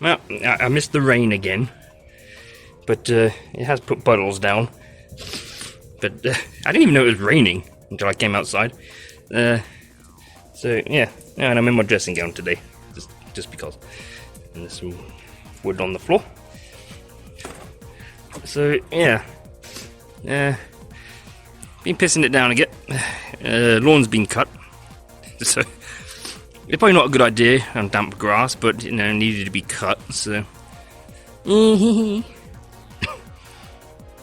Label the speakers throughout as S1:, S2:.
S1: Well, I missed the rain again, but it has put puddles down. But I didn't even know it was raining until I came outside. So yeah, and I'm in my dressing gown today, just because. And there's some wood on the floor. So yeah, been pissing it down again. Lawn's been cut, so it's probably not a good idea on damp grass, but you know, it needed to be cut. So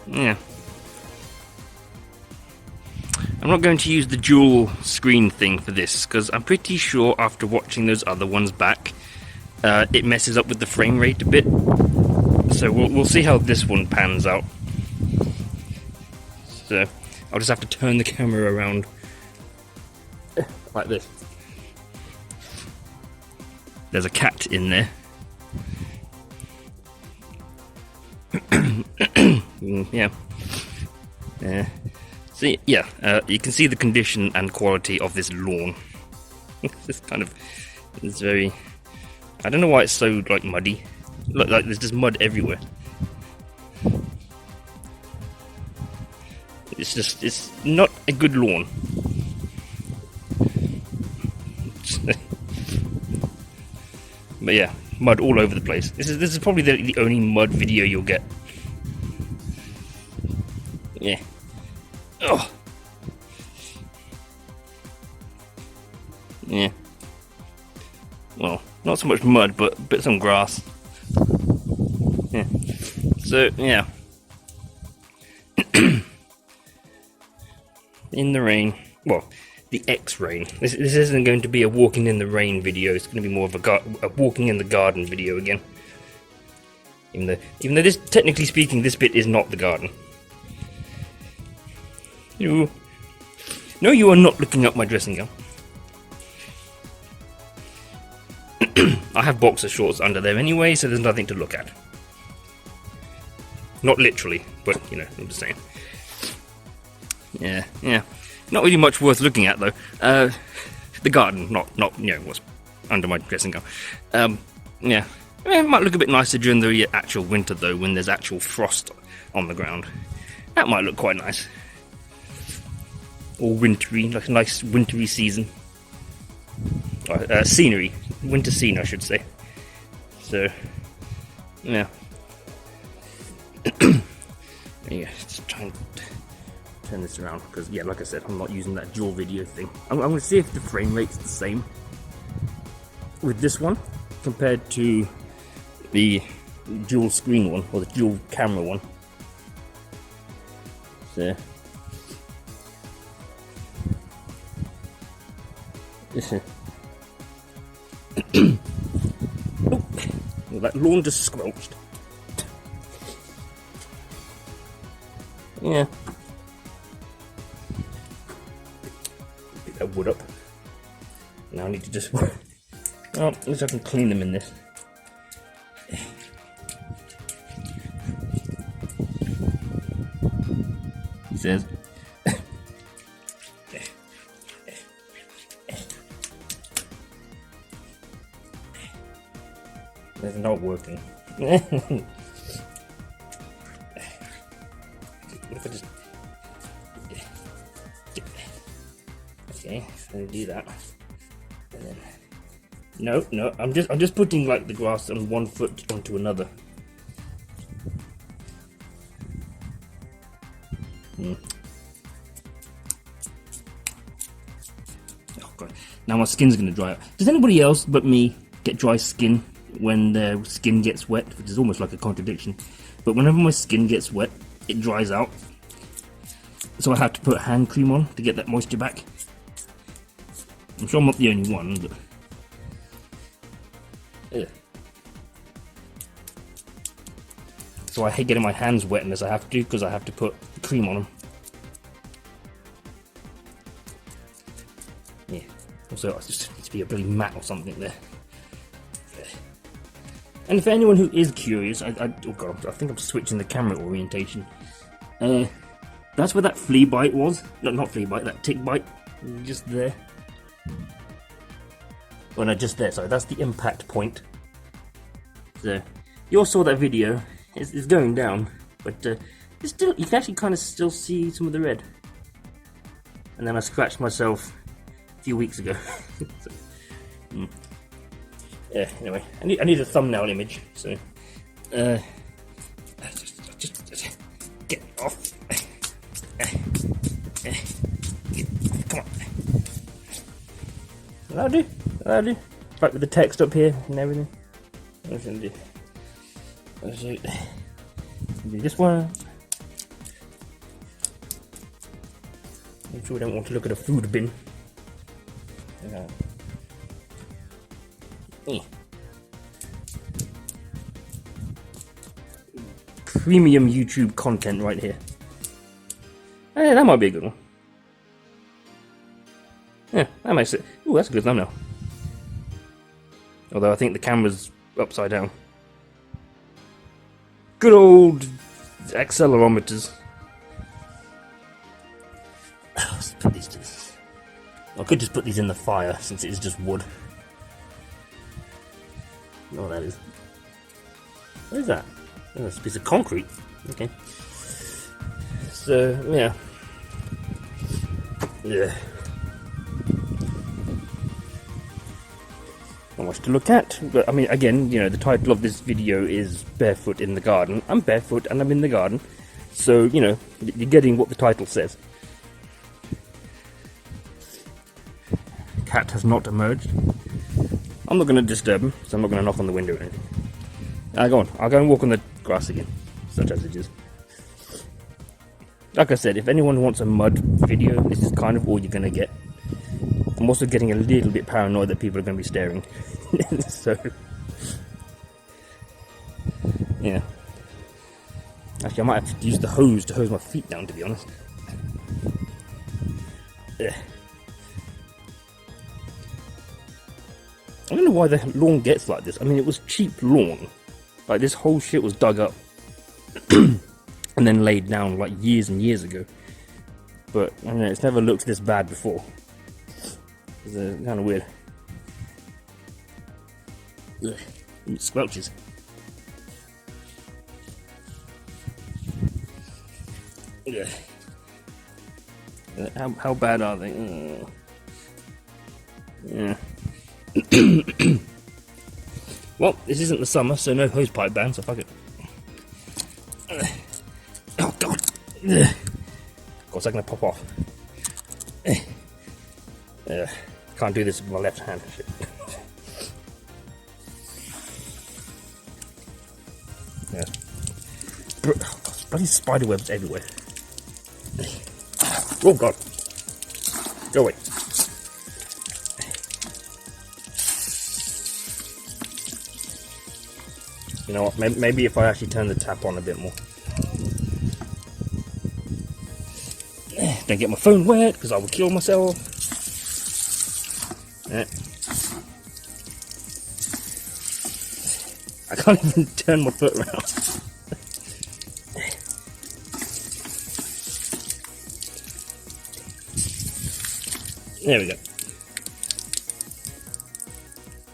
S1: yeah. I'm not going to use the dual screen thing for this, because I'm pretty sure after watching those other ones back, it messes up with the frame rate a bit. So we'll see how this one pans out. So I'll just have to turn the camera around like this. There's a cat in there. Yeah. See, yeah, you can see the condition and quality of this lawn. It's kind of, it's very, I don't know why it's so, like, muddy. Look, like, there's just mud everywhere. It's just, it's not a good lawn. But yeah, mud all over the place. This is probably the only mud video you'll get. Yeah. Oh. Yeah. Well, not so much mud, but some grass. Yeah. So, yeah. In the rain. Well, the X-rain. This isn't going to be a walking in the rain video. It's going to be more of a walking in the garden video again. Even though this, technically speaking, this bit is not the garden. No, you are not looking up my dressing gown. I have boxer shorts under there anyway, so there's nothing to look at. Not literally, but, you know, I'm just saying. Yeah. Not really much worth looking at, though. The garden, not you know, what's under my dressing gown. Yeah. It might look a bit nicer during the actual winter, though, when there's actual frost on the ground. That might look quite nice. Or wintry, like a nice wintry season. Scenery. Winter scene, I should say. So, yeah. Yeah, just try and turn this around, because, yeah, like I said, I'm not using that dual video thing. I'm going to see if the frame rate's the same with this one compared to the dual screen one, or the dual camera one. So, oh, well, that lawn just squelched. Yeah. Pick that wood up. Now I need to just, well, at least I can clean them in this. He says. It's not working. If I just... Okay, so do that. And then... No, I'm just putting like the grass on one foot onto another. Oh god. Now my skin's gonna dry out. Does anybody else but me get dry skin when their skin gets wet? Which is almost like a contradiction. But whenever my skin gets wet, it dries out. So I have to put hand cream on to get that moisture back. I'm sure I'm not the only one, but... Ugh. So I hate getting my hands wet unless I have to, because I have to put cream on them. Yeah. Also, it just needs to be a bloody mat or something there. And for anyone who is curious, oh god, I think I'm switching the camera orientation. That's where that flea bite was. No, not flea bite, that tick bite. Just there. Oh no, just there, sorry, that's the impact point. So you all saw that video. It's going down, but it's still, you can actually kind of still see some of the red. And then I scratched myself a few weeks ago. So, yeah. Anyway, I need a thumbnail image. So just get off. Come on. That'll do. That'll do. Right, with the text up here and everything. What should I do? Let's do this one. I'm sure we don't want to look at a food bin. Premium YouTube content right here. Yeah, that might be a good one. Yeah, that makes it. Ooh, that's a good thumbnail. Although I think the camera's upside down. Good old accelerometers. Let's put these to this. I could just put these in the fire since it is just wood. I don't know what that is. What is that? Oh, it's a piece of concrete. Okay. So, yeah. Yeah. Not much to look at, but I mean, again, you know, the title of this video is Barefoot in the Garden. I'm barefoot and I'm in the garden, so, you know, you're getting what the title says. Cat has not emerged. I'm not going to disturb him, so I'm not going to knock on the window or anything. Go on, I'll go and walk on the grass again, such as it is. Like I said, if anyone wants a mud video, this is kind of all you're going to get. I'm also getting a little bit paranoid that people are going to be staring. So, yeah. Actually, I might have to use the hose to hose my feet down, to be honest. Yeah. I don't know why the lawn gets like this. I mean, it was cheap lawn. Like, this whole shit was dug up. And then laid down, like, years and years ago. But, I don't know, it's never looked this bad before. It's kind of weird. Ugh, it squelches. Ugh. How bad are they? Yeah. Well, this isn't the summer, so no hosepipe ban, so fuck it. Oh god! Of course, I'm gonna pop off. Can't do this with my left hand. Shit. Yeah. Bloody spider webs everywhere. Oh god! Go away. You know what? Maybe if I actually turn the tap on a bit more. Don't get my phone wet because I will kill myself. I can't even turn my foot around. There we go.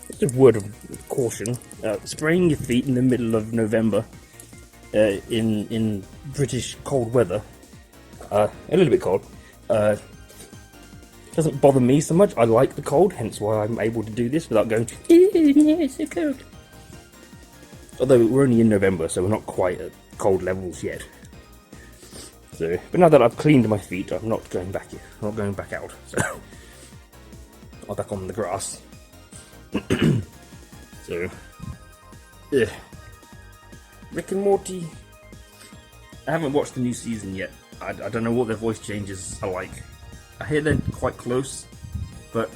S1: Just a word of caution: spraying your feet in the middle of November in British cold weather, a little bit cold, doesn't bother me so much. I like the cold, hence why I'm able to do this without going, yeah, it's so cold. Although we're only in November, so we're not quite at cold levels yet. So, but now that I've cleaned my feet, I'm not going back here. I'm not going back out. So, I'm back on the grass. So, yeah. Rick and Morty. I haven't watched the new season yet. I don't know what their voice changes are like. I hear they're quite close, but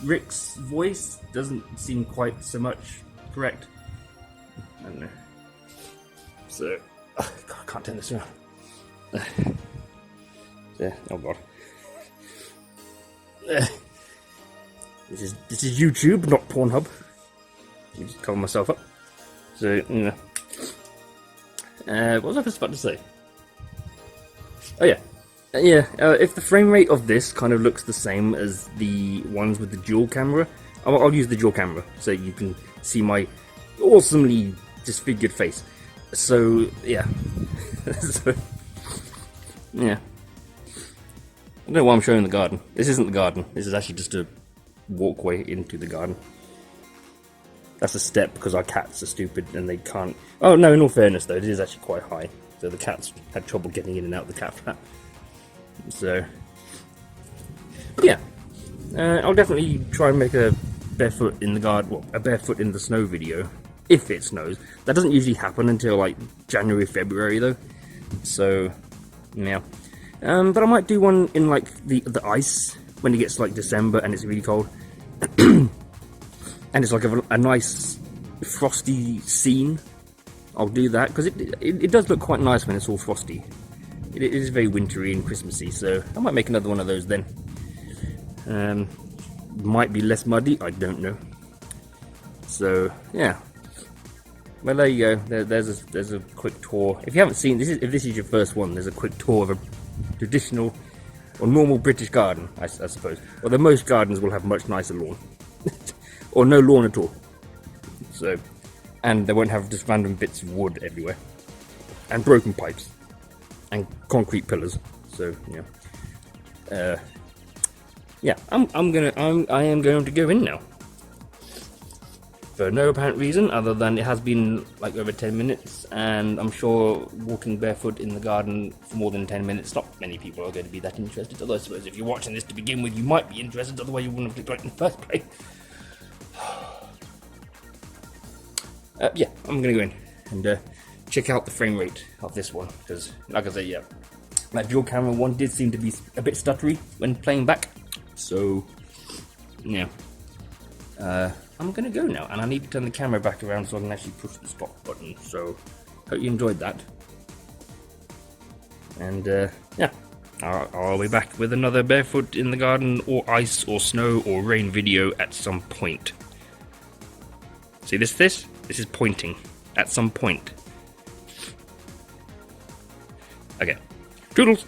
S1: Rick's voice doesn't seem quite so much correct. I don't know. So, God, I can't turn this around. Yeah, oh god. This is YouTube, not Pornhub. Let me just cover myself up. So, you know. What was I just about to say? Oh yeah. If the frame rate of this kind of looks the same as the ones with the dual camera, I'll use the dual camera so you can see my awesomely disfigured face. So yeah, so, yeah. I don't know why I'm showing the garden. This isn't the garden. This is actually just a walkway into the garden. That's a step because our cats are stupid and they can't... Oh no, in all fairness though, it is actually quite high. So the cats had trouble getting in and out of the cat flap. So, yeah. I'll definitely try and make a barefoot in the garden, well, a barefoot in the snow video. If it snows. That doesn't usually happen until like January, February though. So, yeah. But I might do one in like the ice when it gets like December and it's really cold. And it's like a nice frosty scene. I'll do that because it does look quite nice when it's all frosty. It is very wintry and Christmassy, so I might make another one of those then. Might be less muddy, I don't know. So yeah. Well, there you go. There's a quick tour. If you haven't seen this, if this is your first one, there's a quick tour of a traditional or normal British garden, I suppose. Although most gardens will have much nicer lawn. Or no lawn at all. So, and they won't have just random bits of wood everywhere. And broken pipes. And concrete pillars. So, yeah. Yeah, I am going to go in now. For no apparent reason other than it has been like over 10 minutes, and I'm sure walking barefoot in the garden for more than 10 minutes, not many people are going to be that interested. Although I suppose if you're watching this to begin with, you might be interested, otherwise you wouldn't have clicked on it in the first place. Yeah, I'm going to go in and check out the frame rate of this one, because like I say, yeah, that dual camera one did seem to be a bit stuttery when playing back. So, yeah. I'm gonna go now, and I need to turn the camera back around so I can actually push the stop button. So, hope you enjoyed that. And yeah, I'll be back with another barefoot in the garden, or ice, or snow, or rain video at some point. See this? This is pointing at some point. Okay, toodles.